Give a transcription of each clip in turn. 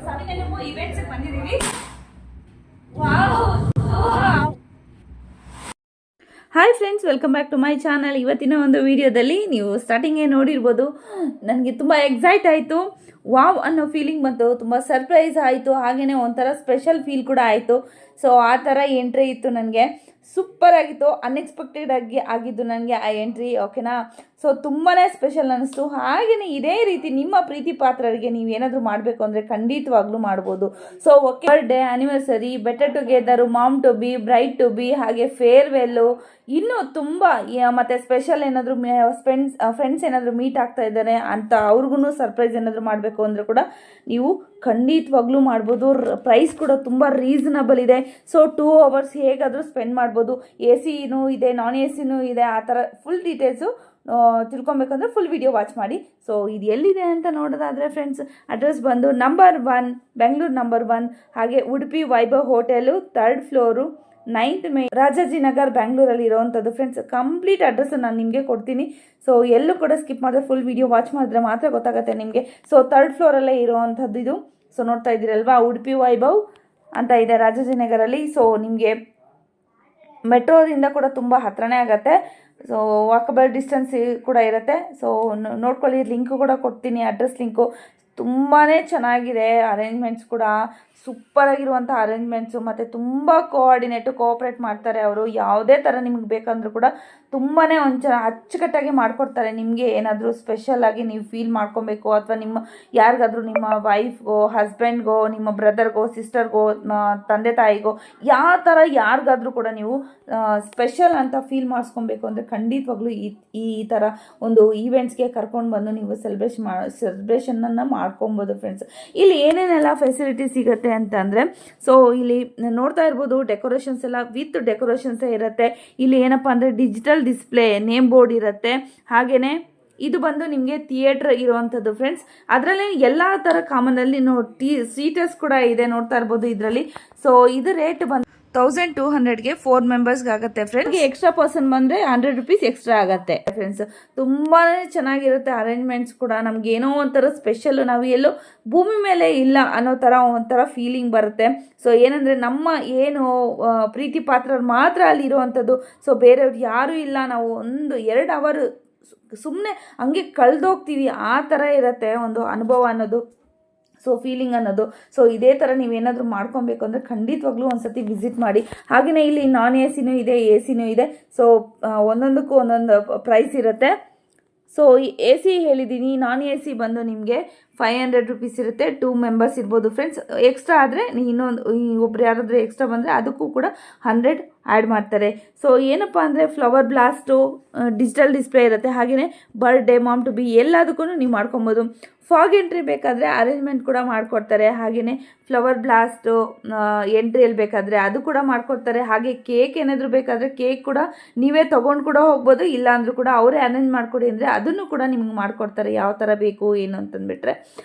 ಸವಿನೆನಮು events ಬಂದಿದ್ದೀವಿ. Wow! Hi friends, welcome back to my channel. ಇವತ್ತಿನ ಒಂದು ವಿಡಿಯೋದಲ್ಲಿ ನೀವು ಸ್ಟಾರ್ಟಿಂಗೇ ನೋಡಿರ್ಬೋದು, ನನಗೆ ತುಂಬ ಎಕ್ಸೈಟ್ ಆಯಿತು. ವಾವ್ ಅನ್ನೋ ಫೀಲಿಂಗ್ ಬಂತು, ತುಂಬ ಸರ್ಪ್ರೈಸ್ ಆಯಿತು, ಹಾಗೆಯೇ ಒಂಥರ ಸ್ಪೆಷಲ್ ಫೀಲ್ ಕೂಡ ಆಯಿತು. ಸೊ ಆ ಥರ ಎಂಟ್ರಿ ಇತ್ತು ನನಗೆ. ಸೂಪರ್ ಆಗಿತ್ತು, ಅನ್ಎಕ್ಸ್ಪೆಕ್ಟೆಡ್ ಆಗಿದ್ದು ನನಗೆ ಆ ಎಂಟ್ರಿ. ಓಕೆನಾ? ಸೊ ತುಂಬಾ ಸ್ಪೆಷಲ್ ಅನ್ನಿಸ್ತು. ಹಾಗೆಯೇ ಇದೇ ರೀತಿ ನಿಮ್ಮ ಪ್ರೀತಿ ಪಾತ್ರರಿಗೆ ನೀವು ಏನಾದರೂ ಮಾಡಬೇಕು ಅಂದರೆ ಖಂಡಿತವಾಗ್ಲೂ ಮಾಡ್ಬೋದು. So okay, birthday, anniversary, better together, mom to be, bride to be, ಹಾಗೆ ಫೇರ್ವೆಲ್ಲು, ಇನ್ನೂ ತುಂಬ ಮತ್ತು ಸ್ಪೆಷಲ್ ಏನಾದರೂ ಫ್ರೆಂಡ್ಸ್ ಏನಾದರೂ ಮೀಟ್ ಆಗ್ತಾ ಇದ್ದಾರೆ ಅಂತ ಅವ್ರಿಗೂ ಸರ್ಪ್ರೈಸ್ ಏನಾದರೂ ಮಾಡಬೇಕು ಅಂದರೆ ಕೂಡ ನೀವು ಖಂಡಿತವಾಗ್ಲೂ ಮಾಡ್ಬೋದು. ಪ್ರೈಸ್ ಕೂಡ ತುಂಬ ರೀಸನಬಲ್ ಇದೆ. ಸೊ 2 hours ಹೇಗಾದರೂ ಸ್ಪೆಂಡ್ ಮಾಡ್ಬೋದು. ಎ ಸಿನೂ ಇದೆ, ನಾನ್ ಎ ಸಿನೂ ಇದೆ. ಆ ಥರ ಫುಲ್ ಡೀಟೇಲ್ಸು ತಿಳ್ಕೊಬೇಕಂದ್ರೆ ಫುಲ್ ವಿಡಿಯೋ ವಾಚ್ ಮಾಡಿ. ಸೊ ಇದು ಎಲ್ಲಿದೆ ಅಂತ ನೋಡೋದಾದರೆ ಫ್ರೆಂಡ್ಸ್, ಅಡ್ರೆಸ್ ಬಂದು ನಂಬರ್ 1, ಬೆಂಗಳೂರು ನಂಬರ್ 1, ಹಾಗೆ Udupi Vaibhav hotel, 3rd floor, 9th main, Rajajinagar, ಬೆಂಗಳೂರಲ್ಲಿ ಇರೋವಂಥದ್ದು ಫ್ರೆಂಡ್ಸ್. ಕಂಪ್ಲೀಟ್ ಅಡ್ರೆಸ್ ನಾನು ನಿಮಗೆ ಕೊಡ್ತೀನಿ. ಸೊ ಎಲ್ಲೂ ಕೂಡ ಸ್ಕಿಪ್ ಮಾಡಿದ್ರೆ ಫುಲ್ ವಿಡಿಯೋ ವಾಚ್ ಮಾಡಿದ್ರೆ ಮಾತ್ರ ಗೊತ್ತಾಗುತ್ತೆ ನಿಮಗೆ. ಸೊ 3rd ಫ್ಲೋರಲ್ಲೇ ಇರೋವಂಥದ್ದು ಇದು. ಸೊ ನೋಡ್ತಾ ಇದ್ದೀರಲ್ವಾ, ಉಡುಪಿ ವೈಭವ್ ಅಂತ ಇದೆ ರಾಜಾಜಿನಗರಲ್ಲಿ. ಸೊ ನಿಮಗೆ ಮೆಟ್ರೋದಿಂದ ಕೂಡ ತುಂಬ ಹತ್ರನೇ ಆಗುತ್ತೆ. ಸೊ ವಾಕಬಲ್ ಡಿಸ್ಟೆನ್ಸ್ ಕೂಡ ಇರುತ್ತೆ. ಸೊ ನೋಡ್ಕೊಳ್ಳಿ, ಲಿಂಕು ಕೂಡ ಕೊಡ್ತೀನಿ, ಅಡ್ರೆಸ್ ಲಿಂಕು. ತುಂಬಾ ಚೆನ್ನಾಗಿದೆ ಅರೇಂಜ್ಮೆಂಟ್ಸ್ ಕೂಡ, ಸೂಪರಾಗಿರುವಂಥ ಅರೇಂಜ್ಮೆಂಟ್ಸು, ಮತ್ತು ತುಂಬ ಕೋಆಪ್ರೇಟ್ ಮಾಡ್ತಾರೆ ಅವರು. ಯಾವುದೇ ಥರ ನಿಮ್ಗೆ ಬೇಕಂದ್ರೂ ಕೂಡ ತುಂಬಾ ಅಚ್ಚುಕಟ್ಟಾಗಿ ಮಾಡಿಕೊಡ್ತಾರೆ. ನಿಮಗೆ ಏನಾದರೂ ಸ್ಪೆಷಲಾಗಿ ನೀವು ಫೀಲ್ ಮಾಡ್ಕೊಬೇಕು, ಅಥವಾ ನಿಮ್ಮ ಯಾರಿಗಾದ್ರೂ, ನಿಮ್ಮ ವೈಫ್ಗೋ, ಹಸ್ಬೆಂಡ್ಗೋ, ನಿಮ್ಮ ಬ್ರದರ್ಗೋ, ಸಿಸ್ಟರ್ಗೋ, ತಂದೆ ತಾಯಿಗೋ, ಯಾವ ಥರ ಯಾರಿಗಾದ್ರೂ ಕೂಡ ನೀವು ಸ್ಪೆಷಲ್ ಅಂತ ಫೀಲ್ ಮಾಡಿಸ್ಕೊಬೇಕು ಅಂದರೆ ಖಂಡಿತವಾಗ್ಲೂ ಈ ಥರ ಒಂದು ಈವೆಂಟ್ಸ್ಗೆ ಕರ್ಕೊಂಡು ಬಂದು ನೀವು ಸೆಲೆಬ್ರೇಷನನ್ನು ಮಾಡ್ಕೊಬೋದು ಫ್ರೆಂಡ್ಸ್. ಇಲ್ಲಿ ಏನೇನೆಲ್ಲ ಫೆಸಿಲಿಟಿ ಸಿಗುತ್ತೆ ಅಂತಂದರೆ, ಸೊ ಇಲ್ಲಿ ನೋಡ್ತಾ ಇರ್ಬೋದು, ಡೆಕೋರೇಷನ್ಸ್ ಎಲ್ಲ ವಿತ್ ಡೆಕೋರೇಷನ್ಸೇ ಇರುತ್ತೆ. ಇಲ್ಲಿ ಏನಪ್ಪ ಅಂದರೆ ಡಿಜಿಟಲ್ ಡಿಸ್ಪ್ಲೇ, ನೇಮ್ ಬೋರ್ಡ್ ಇರುತ್ತೆ. ಹಾಗೆಯೇ ಇದು ಬಂದು ನಿಮಗೆ ಥಿಯೇಟ್ರ್ ಇರುವಂಥದ್ದು ಫ್ರೆಂಡ್ಸ್. ಅದರಲ್ಲಿ ಎಲ್ಲ ಥರ ಕಾಮನಲ್ಲಿ ಸೀಟರ್ಸ್ ಕೂಡ ಇದೆ, ನೋಡ್ತಾ ಇರ್ಬೋದು ಇದರಲ್ಲಿ. ಸೊ ಇದು ರೇಟ್ ಬಂದು 1200ಗೆ 4 ಮೆಂಬರ್ಸ್ಗೆ ಆಗುತ್ತೆ ಫ್ರೆಂಡ್ಸ್. ಎಕ್ಸ್ಟ್ರಾ ಪರ್ಸನ್ ಬಂದರೆ 100 ರೂಪೀಸ್ ಎಕ್ಸ್ಟ್ರಾ ಆಗುತ್ತೆ ಫ್ರೆಂಡ್ಸ್. ತುಂಬಾ ಚೆನ್ನಾಗಿರುತ್ತೆ ಅರೇಂಜ್ಮೆಂಟ್ಸ್ ಕೂಡ. ನಮ್ಗೆ ಏನೋ ಒಂಥರ ಸ್ಪೆಷಲ್, ನಾವು ಎಲ್ಲೋ ಭೂಮಿ ಮೇಲೆ ಇಲ್ಲ ಅನ್ನೋ ಥರ ಒಂಥರ ಫೀಲಿಂಗ್ ಬರುತ್ತೆ. ಸೊ ಏನಂದರೆ ನಮ್ಮ ಏನು ಪ್ರೀತಿ ಪಾತ್ರರು ಮಾತ್ರ ಅಲ್ಲಿರುವಂಥದ್ದು. ಸೊ ಬೇರೆಯವ್ರು ಯಾರೂ ಇಲ್ಲ, ನಾವು 1-2 ಅವರ್ ಸುಮ್ಮನೆ ಹಂಗೆ ಕಳೆದೋಗ್ತೀವಿ. ಆ ಥರ ಇರುತ್ತೆ ಒಂದು ಅನುಭವ ಅನ್ನೋದು, ಸೊ ಫೀಲಿಂಗ್ ಅನ್ನೋದು. ಸೊ ಇದೇ ಥರ ನೀವೇನಾದರೂ ಮಾಡ್ಕೊಬೇಕು ಅಂದರೆ ಖಂಡಿತವಾಗ್ಲೂ ಒಂದು ಸತಿ ವಿಸಿಟ್ ಮಾಡಿ. ಹಾಗೆಯೇ ಇಲ್ಲಿ ನಾನ್ ಎ ಸಿನೂ ಇದೆ, ಎ ಸಿನೂ ಇದೆ. ಸೊ ಒಂದೊಂದಕ್ಕೂ ಒಂದೊಂದು ಪ್ರೈಸ್ ಇರುತ್ತೆ. ಸೊ ಈ ಎ ಸಿ ಹೇಳಿದ್ದೀನಿ, ನಾನ್ ಎ ಸಿ ಬಂದು ನಿಮಗೆ 500 ರೂಪೀಸ್ ಇರುತ್ತೆ. 2 ಮೆಂಬರ್ಸ್ ಇರ್ಬೋದು ಫ್ರೆಂಡ್ಸ್. ಎಕ್ಸ್ಟ್ರಾ ಆದರೆ ಇನ್ನೊಂದು ಒಬ್ರು ಯಾರಾದರೂ ಎಕ್ಸ್ಟ್ರಾ ಬಂದರೆ ಅದಕ್ಕೂ ಕೂಡ 100 ಆ್ಯಡ್ ಮಾಡ್ತಾರೆ. ಸೊ ಏನಪ್ಪ ಅಂದರೆ ಫ್ಲವರ್ ಬ್ಲಾಸ್ಟು, ಡಿಜಿಟಲ್ ಡಿಸ್ಪ್ಲೇ ಇರುತ್ತೆ. ಹಾಗೆಯೇ ಬರ್ಡೇ, ಮಾಮ್ ಟು ಬಿ ಎಲ್ಲದಕ್ಕೂ ನೀವು ಮಾಡ್ಕೊಬೋದು. ಫಾಗ್ ಎಂಟ್ರಿ ಬೇಕಾದರೆ ಅರೇಂಜ್ಮೆಂಟ್ ಕೂಡ ಮಾಡಿಕೊಡ್ತಾರೆ. ಹಾಗೆಯೇ ಫ್ಲವರ್ ಬ್ಲಾಸ್ಟು ಎಂಟ್ರಿಯಲ್ಲಿ ಬೇಕಾದರೆ ಅದು ಕೂಡ ಮಾಡಿಕೊಡ್ತಾರೆ. ಹಾಗೆ ಕೇಕ್ ಏನಾದರೂ ಬೇಕಾದರೆ ಕೇಕ್ ಕೂಡ ನೀವೇ ತೊಗೊಂಡು ಕೂಡ ಹೋಗ್ಬೋದು. ಇಲ್ಲ ಅಂದರೂ ಕೂಡ ಅವರೇ ಅರೇಂಜ್ ಮಾಡಿಕೊಡಿ ಅಂದರೆ ಅದನ್ನು ಕೂಡ ನಿಮ್ಗೆ ಮಾಡಿಕೊಡ್ತಾರೆ. ಯಾವ ಥರ ಬೇಕು ಏನು ಅಂತಂದುಬಿಟ್ರೆ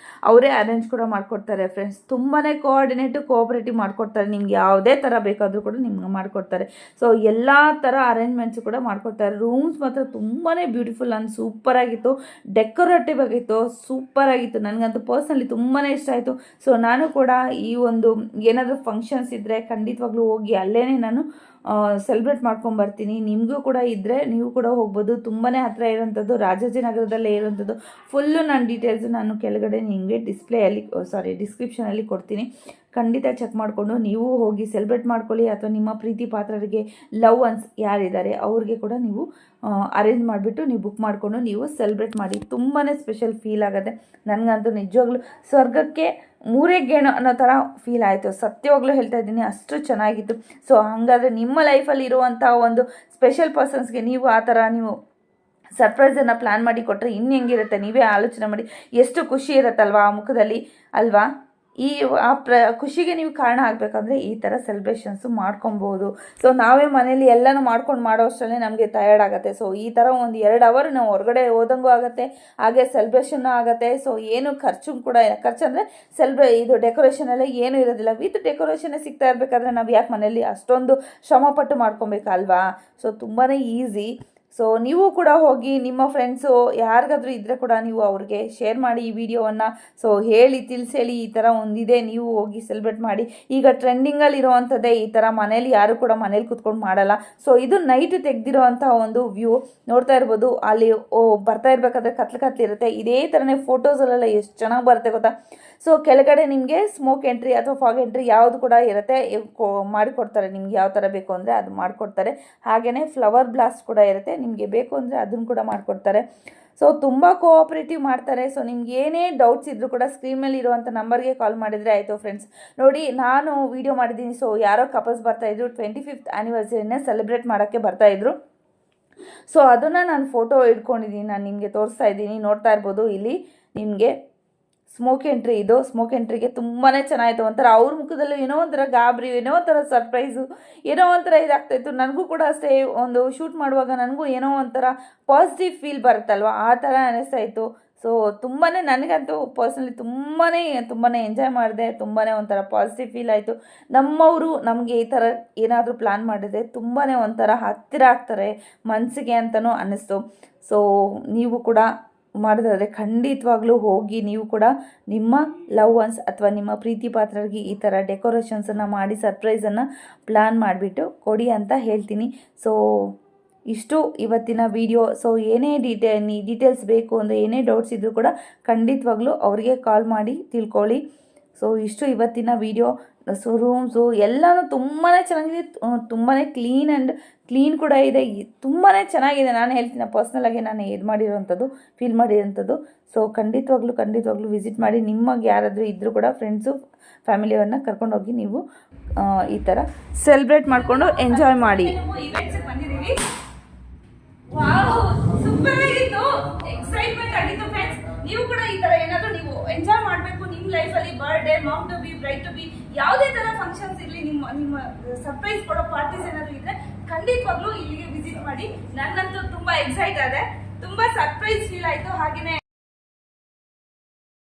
ಅವರೇ ಅರೇಂಜ್ ಕೂಡ ಮಾಡಿಕೊಡ್ತಾರೆ ಫ್ರೆಂಡ್ಸ್. ತುಂಬಾ ಕೋಆಪರೇಟಿವ್ ಮಾಡಿಕೊಡ್ತಾರೆ. ನಿಮ್ಗೆ ಯಾವುದೇ ಥರ ಬೇಕಾದರೂ ಕೂಡ ನಿಮ್ಗೆ ಮಾಡಿಕೊಡ್ತಾರೆ. ಸೊ ಎಲ್ಲ ಥರ ಅರೇಂಜ್ಮೆಂಟ್ಸು ಕೂಡ ಮಾಡಿಕೊಡ್ತಾರೆ. ರೂಮ್ಸ್ ಮಾತ್ರ ತುಂಬಾ ಬ್ಯೂಟಿಫುಲ್ ಆ್ಯಂಡ್ ಸೂಪರಾಗಿತ್ತು. ಡೆಕೋರೇಟಿವ್ ಆಗಿತ್ತು, ಸೂಪರಾಗಿತ್ತು. ನನಗಂತೂ ಪರ್ಸ್ನಲಿ ತುಂಬಾ ಇಷ್ಟ ಆಯಿತು. ಸೊ ನಾನು ಕೂಡ ಈ ಒಂದು ಏನಾದರೂ ಫಂಕ್ಷನ್ಸ್ ಇದ್ದರೆ ಖಂಡಿತವಾಗ್ಲೂ ಹೋಗಿ ಅಲ್ಲೇ ನಾನು ಸೆಲೆಬ್ರೇಟ್ ಮಾಡ್ಕೊಂಬರ್ತೀನಿ. ನಿಮಗೂ ಕೂಡ ಇದ್ದರೆ ನೀವು ಕೂಡ ಹೋಗ್ಬೋದು. ತುಂಬಾ ಹತ್ತಿರ ಇರೋಂಥದ್ದು, ರಾಜಾಜಿನಗರದಲ್ಲೇ ಇರೋಂಥದ್ದು. ಫುಲ್ಲು ನಾನು ಡೀಟೇಲ್ಸು ನಾನು ಕೆಳಗಡೆ ನಿಮಗೆ ಡಿಸ್ಕ್ರಿಪ್ಷನಲ್ಲಿ ಕೊಡ್ತೀನಿ. ಖಂಡಿತ ಚೆಕ್ ಮಾಡಿಕೊಂಡು ನೀವು ಹೋಗಿ ಸೆಲೆಬ್ರೇಟ್ ಮಾಡ್ಕೊಳ್ಳಿ. ಅಥವಾ ನಿಮ್ಮ ಪ್ರೀತಿ ಪಾತ್ರರಿಗೆ ಲವ್ ಒನ್ಸ್ ಯಾರಿದ್ದಾರೆ ಅವ್ರಿಗೆ ಕೂಡ ನೀವು ಅರೇಂಜ್ ಮಾಡಿಬಿಟ್ಟು ನೀವು ಬುಕ್ ಮಾಡಿಕೊಂಡು ನೀವು ಸೆಲೆಬ್ರೇಟ್ ಮಾಡಿ. ತುಂಬಾ ಸ್ಪೆಷಲ್ ಫೀಲ್ ಆಗುತ್ತೆ. ನನಗಂತೂ ನಿಜವಾಗ್ಲೂ ಸ್ವರ್ಗಕ್ಕೆ 3 ಗೇಣು ಅನ್ನೋ ಥರ ಫೀಲ್ ಆಯಿತು. ಸತ್ಯವಾಗ್ಲೂ ಹೇಳ್ತಾ ಇದ್ದೀನಿ, ಅಷ್ಟು ಚೆನ್ನಾಗಿತ್ತು. ಸೊ ಹಾಗಾದರೆ ನಿಮ್ಮ ಲೈಫಲ್ಲಿ ಇರುವಂಥ ಒಂದು ಸ್ಪೆಷಲ್ ಪರ್ಸನ್ಸ್ಗೆ ನೀವು ಆ ಥರ ನೀವು ಸರ್ಪ್ರೈಸನ್ನು ಪ್ಲ್ಯಾನ್ ಮಾಡಿ ಕೊಟ್ಟರೆ ಇನ್ನು ಹೆಂಗಿರುತ್ತೆ ನೀವೇ ಆಲೋಚನೆ ಮಾಡಿ. ಎಷ್ಟು ಖುಷಿ ಇರುತ್ತಲ್ವಾ ಆ ಮುಖದಲ್ಲಿ ಅಲ್ವಾ. ಖುಷಿಗೆ ನೀವು ಕಾರಣ ಆಗಬೇಕಂದ್ರೆ ಈ ಥರ ಸೆಲೆಬ್ರೇಷನ್ಸು ಮಾಡ್ಕೊಬೋದು. ಸೊ ನಾವೇ ಮನೇಲಿ ಎಲ್ಲನೂ ಮಾಡ್ಕೊಂಡು ಮಾಡೋ ಅಷ್ಟರಲ್ಲೇ ನಮಗೆ ಟಯರ್ಡ್ ಆಗುತ್ತೆ. ಸೊ ಈ ಥರ ಒಂದು 2 ಅವರ್ ನಾವು ಹೊರಗಡೆ ಹೋದಂಗೂ ಆಗುತ್ತೆ, ಹಾಗೆ ಸೆಲೆಬ್ರೇಷನ್ನು ಆಗುತ್ತೆ. ಸೊ ಏನು ಖರ್ಚು ಕೂಡ ಖರ್ಚಂದರೆ ಇದು ಡೆಕೋರೇಷನಲ್ಲೇ ಏನೂ ಇರೋದಿಲ್ಲ. ವಿತ್ ಡೆಕೋರೇಷನ್ನೇ ಸಿಗ್ತಾ ಇರಬೇಕಾದ್ರೆ ನಾವು ಯಾಕೆ ಮನೇಲಿ ಅಷ್ಟೊಂದು ಶ್ರಮಪಟ್ಟು ಮಾಡ್ಕೊಬೇಕಲ್ವಾ. ಸೊ ತುಂಬಾ ಈಸಿ. ಸೊ ನೀವು ಕೂಡ ಹೋಗಿ ನಿಮ್ಮ ಫ್ರೆಂಡ್ಸು ಯಾರಿಗಾದ್ರೂ ಇದ್ದರೆ ಕೂಡ ನೀವು ಅವ್ರಿಗೆ ಶೇರ್ ಮಾಡಿ ಈ ವಿಡಿಯೋವನ್ನು. ಸೊ ಹೇಳಿ ತಿಳಿಸೇಳಿ ಈ ಥರ ಒಂದಿದೆ, ನೀವು ಹೋಗಿ ಸೆಲೆಬ್ರೇಟ್ ಮಾಡಿ. ಈಗ ಟ್ರೆಂಡಿಂಗಲ್ಲಿ ಇರೋವಂಥದ್ದೇ ಈ ಥರ ಮನೇಲಿ ಯಾರು ಕೂಡ ಮನೇಲಿ ಕೂತ್ಕೊಂಡು ಮಾಡಲ್ಲ. ಸೊ ಇದು ನೈಟ್ ತೆಗೆದಿರೋ ಅಂಥ ಒಂದು ವ್ಯೂ ನೋಡ್ತಾ ಇರ್ಬೋದು. ಅಲ್ಲಿ ಬರ್ತಾ ಇರಬೇಕಾದ್ರೆ ಕತ್ಲಿರುತ್ತೆ. ಇದೇ ಥರನೇ ಫೋಟೋಸಲ್ಲೆಲ್ಲ ಎಷ್ಟು ಚೆನ್ನಾಗಿ ಬರುತ್ತೆ ಗೊತ್ತಾ. ಸೊ ಕೆಳಗಡೆ ನಿಮಗೆ ಸ್ಮೋಕ್ ಎಂಟ್ರಿ ಅಥವಾ ಫಾಗ್ ಎಂಟ್ರಿ ಯಾವುದು ಕೂಡ ಇರುತ್ತೆ, ಮಾಡಿಕೊಡ್ತಾರೆ. ನಿಮ್ಗೆ ಯಾವ ಥರ ಬೇಕು ಅಂದರೆ ಅದು ಮಾಡಿಕೊಡ್ತಾರೆ. ಹಾಗೆಯೇ ಫ್ಲವರ್ ಬ್ಲಾಸ್ಟ್ ಕೂಡ ಇರುತ್ತೆ, ನಿಮಗೆ ಬೇಕು ಅಂದರೆ ಅದನ್ನು ಕೂಡ ಮಾಡಿಕೊಡ್ತಾರೆ. ಸೊ ತುಂಬ ಕೋಆಪ್ರೇಟಿವ್ ಮಾಡ್ತಾರೆ. ಸೊ ನಿಮ್ಗೆ ಏನೇ ಡೌಟ್ಸ್ ಇದ್ದರೂ ಕೂಡ ಸ್ಕ್ರೀನ್ ಮೇಲೆ ಇರುವಂಥ ನಂಬರ್ಗೆ ಕಾಲ್ ಮಾಡಿದರೆ ಆಯಿತು ಫ್ರೆಂಡ್ಸ್. ನೋಡಿ, ನಾನು ವೀಡಿಯೋ ಮಾಡಿದ್ದೀನಿ. ಸೊ ಯಾರೋ ಕಪಲ್ಸ್ ಬರ್ತಾಯಿದ್ರು, 25th ಆ್ಯನಿವರ್ಸರಿನೇ ಸೆಲೆಬ್ರೇಟ್ ಮಾಡೋಕ್ಕೆ ಬರ್ತಾಯಿದ್ರು. ಸೊ ಅದನ್ನು ನಾನು ಫೋಟೋ ಇಟ್ಕೊಂಡಿದ್ದೀನಿ, ನಾನು ನಿಮಗೆ ತೋರಿಸ್ತಾ ಇದ್ದೀನಿ. ನೋಡ್ತಾ ಇರ್ಬೋದು ಇಲ್ಲಿ ನಿಮಗೆ ಸ್ಮೋಕ್ ಎಂಟ್ರಿ. ಇದು ಸ್ಮೋಕ್ ಎಂಟ್ರಿಗೆ ತುಂಬಾ ಚೆನ್ನಾಯಿತು. ಒಂಥರ ಅವ್ರ ಮುಖದಲ್ಲೂ ಏನೋ ಒಂಥರ ಗಾಬರಿ, ಏನೋ ಒಂಥರ ಸರ್ಪ್ರೈಸು, ಏನೋ ಒಂಥರ ಇದಾಗ್ತಾಯಿತ್ತು. ನನಗೂ ಕೂಡ ಅಷ್ಟೇ, ಒಂದು ಶೂಟ್ ಮಾಡುವಾಗ ನನಗೂ ಏನೋ ಒಂಥರ ಪಾಸಿಟಿವ್ ಫೀಲ್ ಬರುತ್ತಲ್ವ, ಆ ಥರ ಅನ್ನಿಸ್ತಾ ಇತ್ತು. ಸೊ ತುಂಬಾ ನನಗಂತೂ ಪರ್ಸ್ನಲಿ ತುಂಬಾ ಎಂಜಾಯ್ ಮಾಡಿದೆ. ತುಂಬಾ ಒಂಥರ ಪಾಸಿಟಿವ್ ಫೀಲ್ ಆಯಿತು. ನಮ್ಮವರು ನಮಗೆ ಈ ಥರ ಏನಾದರೂ ಪ್ಲ್ಯಾನ್ ಮಾಡಿದರೆ ತುಂಬಾ ಒಂಥರ ಹತ್ತಿರ ಆಗ್ತಾರೆ ಮನಸ್ಸಿಗೆ ಅಂತಲೂ ಅನ್ನಿಸ್ತು. ಸೊ ನೀವು ಕೂಡ ಮಾಡೋದಾದರೆ ಖಂಡಿತವಾಗ್ಲೂ ಹೋಗಿ ನೀವು ಕೂಡ ನಿಮ್ಮ ಲವ್ ಒನ್ಸ್ ಅಥವಾ ನಿಮ್ಮ ಪ್ರೀತಿ ಪಾತ್ರರಿಗೆ ಈ ಥರ ಡೆಕೋರೇಷನ್ಸನ್ನು ಮಾಡಿ ಸರ್ಪ್ರೈಸನ್ನು ಪ್ಲ್ಯಾನ್ ಮಾಡಿಬಿಟ್ಟು ಕೊಡಿ ಅಂತ ಹೇಳ್ತೀನಿ. ಸೊ ಇಷ್ಟು ಇವತ್ತಿನ ವಿಡಿಯೋ. ಸೊ ಏನೇ ಡೀಟೇಲ್ಸ್ ಬೇಕು ಅಂದರೆ ಏನೇ ಡೌಟ್ಸ್ ಇದ್ದರೂ ಕೂಡ ಖಂಡಿತವಾಗ್ಲೂ ಅವರಿಗೆ ಕಾಲ್ ಮಾಡಿ ತಿಳ್ಕೊಳ್ಳಿ. ಸೊ ಇಷ್ಟು ಇವತ್ತಿನ ವಿಡಿಯೋ. ಸೊ ರೂಮ್ಸು ಎಲ್ಲನೂ ತುಂಬಾ ಚೆನ್ನಾಗಿದೆ, ತುಂಬಾ ಕ್ಲೀನ್ ಕೂಡ ಇದೆ, ತುಂಬಾ ಚೆನ್ನಾಗಿದೆ. ನಾನು ಹೇಳ್ತೀನಿ ಪರ್ಸ್ನಲಾಗಿ ನಾನು ಫೀಲ್ ಮಾಡಿರೋಂಥದ್ದು. ಸೊ ಖಂಡಿತವಾಗ್ಲೂ ವಿಸಿಟ್ ಮಾಡಿ. ನಿಮಗೆ ಯಾರಾದರೂ ಇದ್ದರೂ ಕೂಡ ಫ್ರೆಂಡ್ಸು ಫ್ಯಾಮಿಲಿಯವ್ರನ್ನ ಕರ್ಕೊಂಡೋಗಿ ನೀವು ಈ ಥರ ಸೆಲೆಬ್ರೇಟ್ ಮಾಡಿಕೊಂಡು ಎಂಜಾಯ್ ಮಾಡಿ. ಎಕ್ಸೈಟ್ಮೆಂಟ್ ಆಗಿತ್ತು ಫ್ರೆಂಡ್ಸ್. ನೀವು ಕೂಡ ಈ ತರ ಏನಾದರೂ ನೀವು ಎಂಜಾಯ್ ಮಾಡಬೇಕು ನಿಮ್ಮ ಲೈಫಲ್ಲಿ, birthday, mom to be, bride to be, ಯಾವುದೇ ತರ ಫಂಕ್ಷನ್ಸ್ ಇರಲಿ, ನಿಮ್ಮ ಸರ್ಪ್ರೈಸ್ ಕೊಡೋ ಪಾರ್ಟೀಸ್ ಏನಾದರೂ ಇದ್ರೆ ಖಂಡಿತವಾಗ್ಲೂ ಇಲ್ಲಿಗೆ ವಿಸಿಟ್ ಮಾಡಿ. ನನ್ನಂತೂ ತುಂಬಾ ಎಕ್ಸೈಟ್ ಆದೆ, ತುಂಬಾ ಸರ್ಪ್ರೈಸ್ ಫೀಲ್ ಆಯಿತು. ಹಾಗೆಯೇ